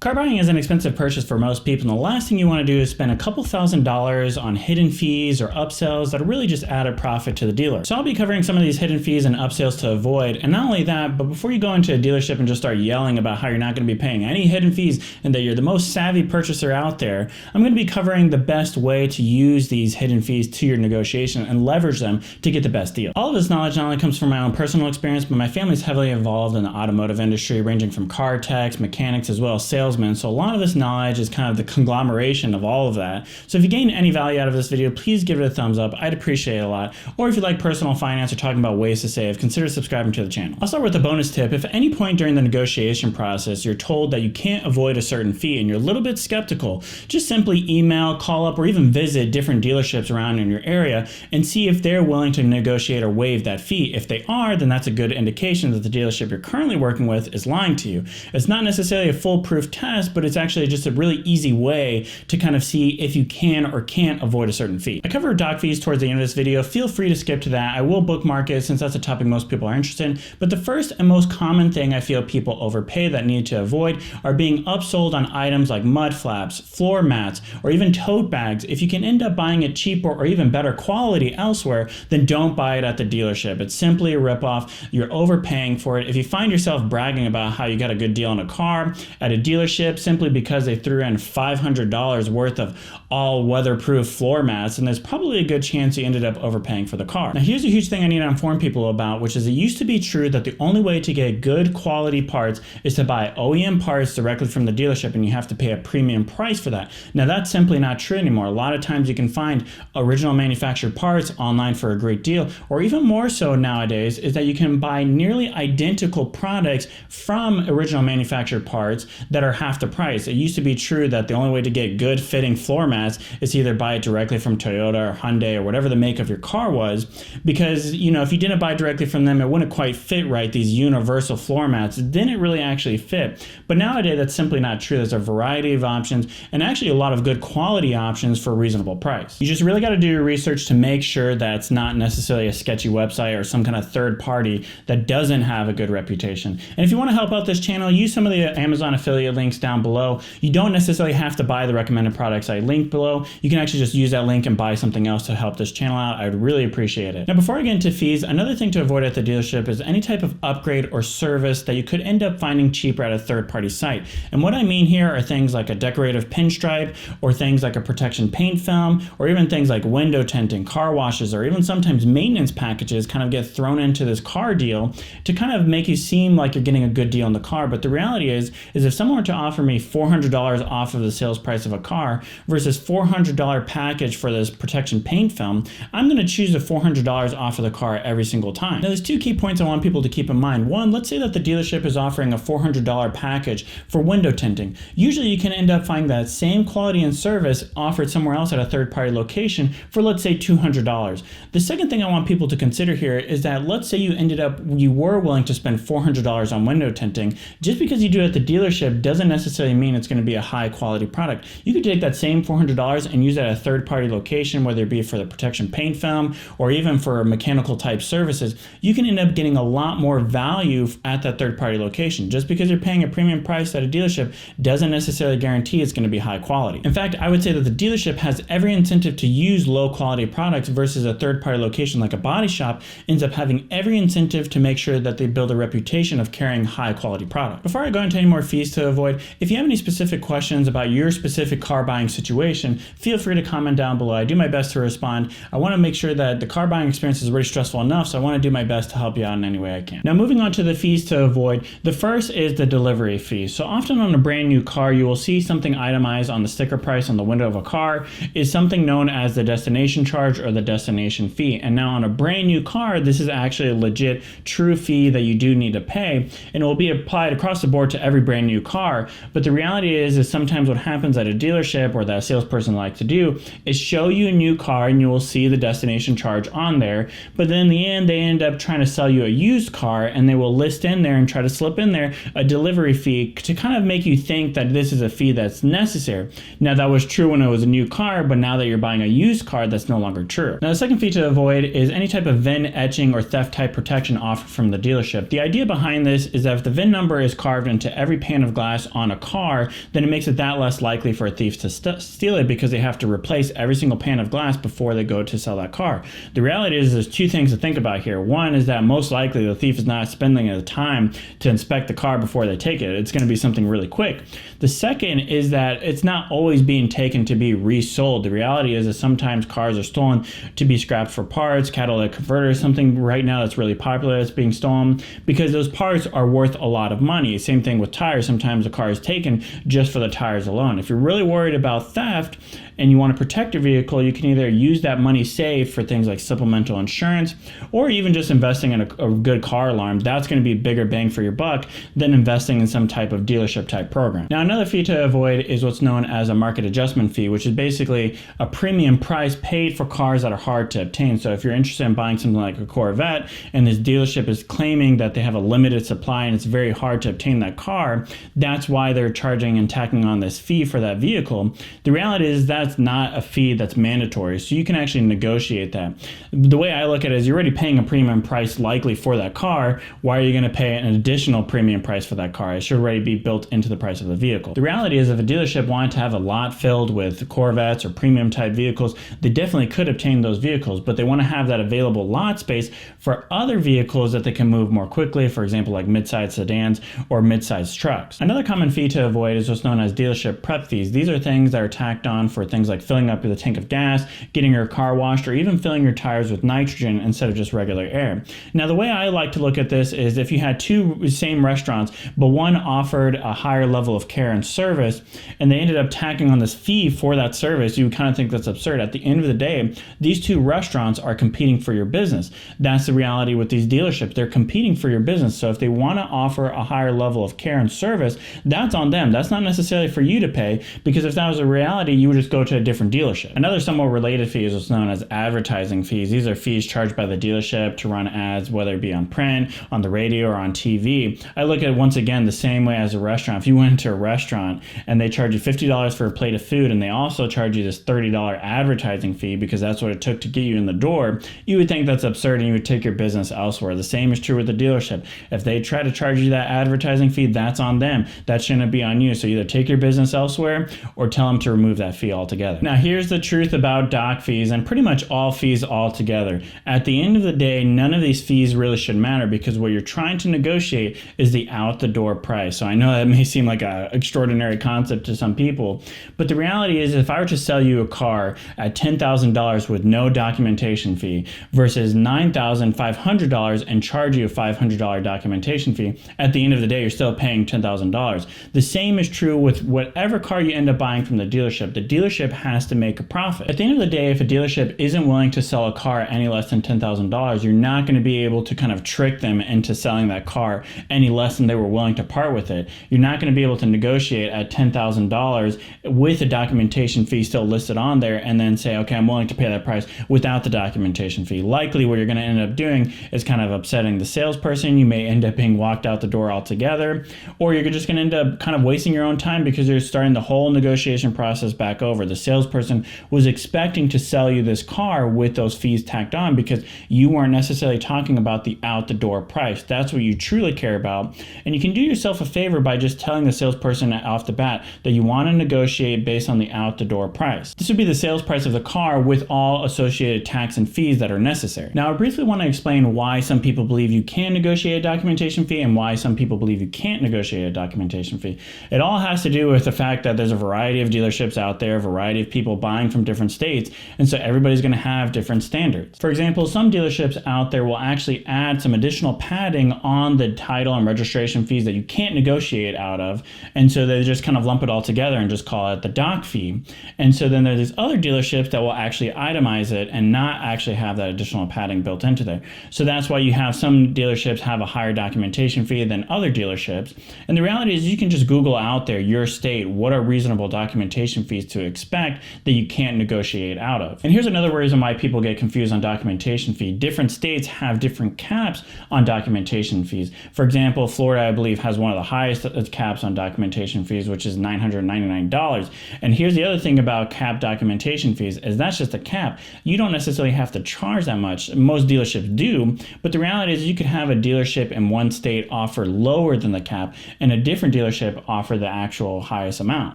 Car buying is an expensive purchase for most people, and the last thing you want to do is spend a couple $1,000s on hidden fees or upsells that really just add a profit to the dealer. So I'll be covering some of these hidden fees and upsells to avoid, and not only that, but before you go into a dealership and just start yelling about how you're not going to be paying any hidden fees and that you're the most savvy purchaser out there, I'm going to be covering the best way to use these hidden fees to your negotiation and leverage them to get the best deal. All of this knowledge not only comes from my own personal experience, but my family's heavily involved in the automotive industry, ranging from car techs, mechanics, as well as salesmen. So a lot of this knowledge is kind of the conglomeration of all of that. So if you gain any value out of this video, please give it a thumbs up. I'd appreciate it a lot. Or if you like personal finance or talking about ways to save, consider subscribing to the channel. I'll start with a bonus tip. If at any point during the negotiation process you're told that you can't avoid a certain fee and you're a little bit skeptical, just simply email, call up, or even visit different dealerships around in your area and see if they're willing to negotiate or waive that fee. If they are, then that's a good indication that the dealership you're currently working with is lying to you. It's not necessarily a foolproof test, but it's actually just a really easy way to kind of see if you can or can't avoid a certain fee. I cover doc fees towards the end of this video. Feel free to skip to that. I will bookmark it since that's a topic most people are interested in. But the first and most common thing I feel people overpay that need to avoid are being upsold on items like mud flaps, floor mats, or even tote bags. If you can end up buying it cheaper or even better quality elsewhere, then don't buy it at the dealership. It's simply a ripoff. You're overpaying for it. If you find yourself bragging about how you got a good deal on a car at a dealership simply because they threw in $500 worth of all weatherproof floor mats, and there's probably a good chance you ended up overpaying for the car. Now here's a huge thing I need to inform people about, which is it used to be true that the only way to get good quality parts is to buy OEM parts directly from the dealership, and you have to pay a premium price for that. Now that's simply not true anymore. A lot of times you can find original manufactured parts online for a great deal, or even more so nowadays is that you can buy nearly identical products from original manufactured parts that are half the price. It used to be true that the only way to get good fitting floor mats is to either buy it directly from Toyota or Hyundai or whatever the make of your car was, because if you didn't buy directly from them, it wouldn't quite fit right. These universal floor mats didn't really actually fit. But nowadays that's simply not true. There's a variety of options and actually a lot of good quality options for a reasonable price. You just really got to do your research to make sure that it's not necessarily a sketchy website or some kind of third party that doesn't have a good reputation. And if you want to help out this channel, use some of the Amazon affiliate links down below. You don't necessarily have to buy the recommended products I linked below. You can actually just use that link and buy something else to help this channel out. I would really appreciate it. Now, before I get into fees, another thing to avoid at the dealership is any type of upgrade or service that you could end up finding cheaper at a third-party site. And what I mean here are things like a decorative pinstripe, or things like a protection paint film, or even things like window tinting, car washes, or even sometimes maintenance packages kind of get thrown into this car deal to kind of make you seem like you're getting a good deal on the car. But the reality is if someone were to offer me $400 off of the sales price of a car versus $400 package for this protection paint film, I'm going to choose the $400 off of the car every single time. Now, there's two key points I want people to keep in mind. One, let's say that the dealership is offering a $400 package for window tinting. Usually you can end up finding that same quality and service offered somewhere else at a third-party location for, let's say, $200. The second thing I want people to consider here is that let's say you were willing to spend $400 on window tinting. Just because you do it at the dealership doesn't necessarily mean it's going to be a high quality product. You could take that same $400 and use it at a third-party location, whether it be for the protection paint film or even for mechanical type services. You can end up getting a lot more value at that third-party location. Just because you're paying a premium price at a dealership doesn't necessarily guarantee it's going to be high quality. In fact, I would say that the dealership has every incentive to use low quality products versus a third-party location like a body shop ends up having every incentive to make sure that they build a reputation of carrying high quality product. Before I go into any more fees to avoid, if you have any specific questions about your specific car buying situation, feel free to comment down below. I do my best to respond. I want to make sure that the car buying experience is already stressful enough, so I want to do my best to help you out in any way I can. Now, moving on to the fees to avoid, the first is the delivery fee. So often on a brand new car, you will see something itemized on the sticker price on the window of a car is something known as the destination charge or the destination fee. And now on a brand new car, this is actually a legit true fee that you do need to pay, and it will be applied across the board to every brand new car. But the reality is sometimes what happens at a dealership or that a salesperson likes to do is show you a new car and you will see the destination charge on there. But then in the end, they end up trying to sell you a used car and they will list in there and try to slip in there a delivery fee to kind of make you think that this is a fee that's necessary. Now that was true when it was a new car, but now that you're buying a used car, that's no longer true. Now the second fee to avoid is any type of VIN, etching, or theft type protection offered from the dealership. The idea behind this is that if the VIN number is carved into every pane of glass on a car, then it makes it that less likely for a thief to steal it, because they have to replace every single pane of glass before they go to sell that car. The reality is there's two things to think about here. One is that most likely the thief is not spending the time to inspect the car before they take it. It's going to be something really quick. The second is that it's not always being taken to be resold. The reality is that sometimes cars are stolen to be scrapped for parts, catalytic converters, something right now that's really popular that's being stolen, because those parts are worth a lot of money. Same thing with tires. Sometimes a car is taken just for the tires alone. If you're really worried about theft and you want to protect your vehicle, you can either use that money saved for things like supplemental insurance, or even just investing in a good car alarm. That's going to be a bigger bang for your buck than investing in some type of dealership type program. Now, another fee to avoid is what's known as a market adjustment fee, which is basically a premium price paid for cars that are hard to obtain. So if you're interested in buying something like a Corvette and this dealership is claiming that they have a limited supply and it's very hard to obtain that car, that's why they're charging and tacking on this fee for that vehicle. The reality is that's not a fee that's mandatory, so you can actually negotiate that. The way I look at it is you're already paying a premium price likely for that car. Why are you going to pay an additional premium price for that car? It should already be built into the price of the vehicle. The reality is if a dealership wanted to have a lot filled with Corvettes or premium type vehicles, they definitely could obtain those vehicles, but they want to have that available lot space for other vehicles that they can move more quickly, for example, like mid-size sedans or mid-size trucks. Another common fee to avoid is what's known as dealership prep fees. These are things that are tacked on for things like filling up the tank of gas, getting your car washed, or even filling your tires with nitrogen instead of just regular air. Now, the way I like to look at this is if you had two same restaurants, but one offered a higher level of care and service, and they ended up tacking on this fee for that service, you would kind of think that's absurd. At the end of the day, these two restaurants are competing for your business. That's the reality with these dealerships. They're competing for your business. So if they want to offer a higher level of care and service, that's on them. That's not necessarily for you to pay, because if that was a reality, you would just go to a different dealership. Another somewhat related fee is what's known as advertising fees. These are fees charged by the dealership to run ads, whether it be on print, on the radio, or on TV. I look at it once again the same way as a restaurant. If you went into a restaurant and they charge you $50 for a plate of food and they also charge you this $30 advertising fee because that's what it took to get you in the door, you would think that's absurd and you would take your business elsewhere. The same is true with the dealership. If they try to charge you that advertising fee, that's on them. That shouldn't be on you. So either take your business elsewhere or tell them to remove that fee altogether. Now, here's the truth about doc fees and pretty much all fees altogether. At the end of the day, none of these fees really should matter, because what you're trying to negotiate is the out the door price. So I know that may seem like an extraordinary concept to some people, but the reality is if I were to sell you a car at $10,000 with no documentation fee versus $9,500 and charge you a $500 documentation fee, at the end of the day, you're still paying $10,000. The same is true with whatever car you end up buying from the dealership. The dealership has to make a profit. At the end of the day, if a dealership isn't willing to sell a car any less than $10,000, you're not going to be able to kind of trick them into selling that car any less than they were willing to part with it. You're not going to be able to negotiate at $10,000 with a documentation fee still listed on there and then say, okay, I'm willing to pay that price without the documentation fee. Likely what you're going to end up doing is kind of upsetting the salesperson. You may end up being walked out the door altogether, or you're just going to end up kind of wasting your own time because you're starting the whole negotiation process back over. The salesperson was expecting to sell you this car with those fees tacked on because you weren't necessarily talking about the out the door price. That's what you truly care about. And you can do yourself a favor by just telling the salesperson off the bat that you want to negotiate based on the out the door price. This would be the sales price of the car with all associated tax and fees that are necessary. Now, I briefly want to explain why some people believe you can negotiate a documentation fee and why some people believe you can't negotiate a documentation fee. It all has to do with the fact that there's a variety of dealerships out there, a variety of people buying from different states, and so everybody's going to have different standards. For example, some dealerships out there will actually add some additional padding on the title and registration fees that you can't negotiate out of, and so they just kind of lump it all together and just call it the doc fee. And so then there's these other dealerships that will actually itemize it and not actually have that additional padding built into there. So that's why you have some dealerships have a higher documentation fee than other dealerships. And the reality is you can just Google out there, your state, what are reasonable documentation fees to expect that you can't negotiate out of. And here's another reason why people get confused on documentation fee. Different states have different caps on documentation fees. For example, Florida, I believe, has one of the highest caps on documentation fees, which is $999. And here's the other thing about cap documentation fees is that's just a cap. You don't necessarily have to charge that much. Most dealerships do, but the reality is you could have a dealership in one state offer lower than the cap and a different dealership offer the actual highest amount.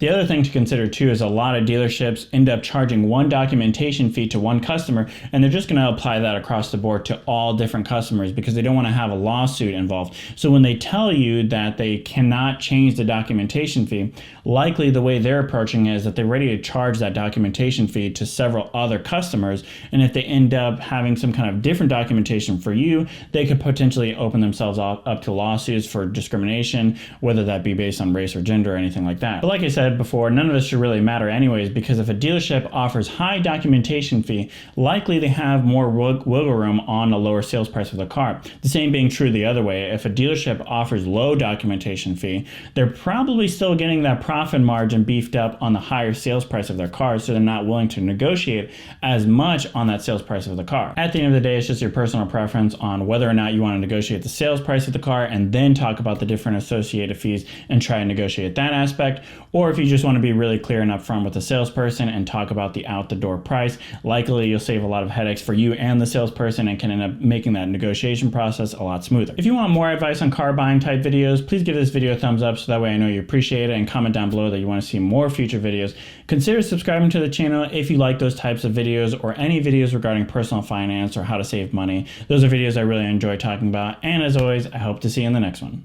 The other thing to consider too is a lot of dealerships end up charging one documentation fee to one customer, and they're just going to apply that across the board to all different customers because they don't want to have a lawsuit involved. So when they tell you that they cannot change the documentation fee, likely the way they're approaching it is that they're ready to charge that documentation fee to several other customers, and if they end up having some kind of different documentation for you, they could potentially open themselves up to lawsuits for discrimination, whether that be based on race or gender or anything like that. But like I said before, none of this should really matter anyways, because if a dealership offers high documentation fee, likely they have more wiggle room on a lower sales price of the car. The same being true the other way. If a dealership offers low documentation fee, they're probably still getting that profit margin beefed up on the higher sales price of their car, so they're not willing to negotiate as much on that sales price of the car. At the end of the day, it's just your personal preference on whether or not you want to negotiate the sales price of the car and then talk about the different associated fees and try and negotiate that aspect, or if you just want to be really clear and upfront with the salesperson and talk about the out-the-door price. Likely you'll save a lot of headaches for you and the salesperson and can end up making that negotiation process a lot smoother. If you want more advice on car buying type videos, please give this video a thumbs up so that way I know you appreciate it, and comment down below that you want to see more future videos. Consider subscribing to the channel if you like those types of videos or any videos regarding personal finance or how to save money. Those are videos I really enjoy talking about, and as always, I hope to see you in the next one.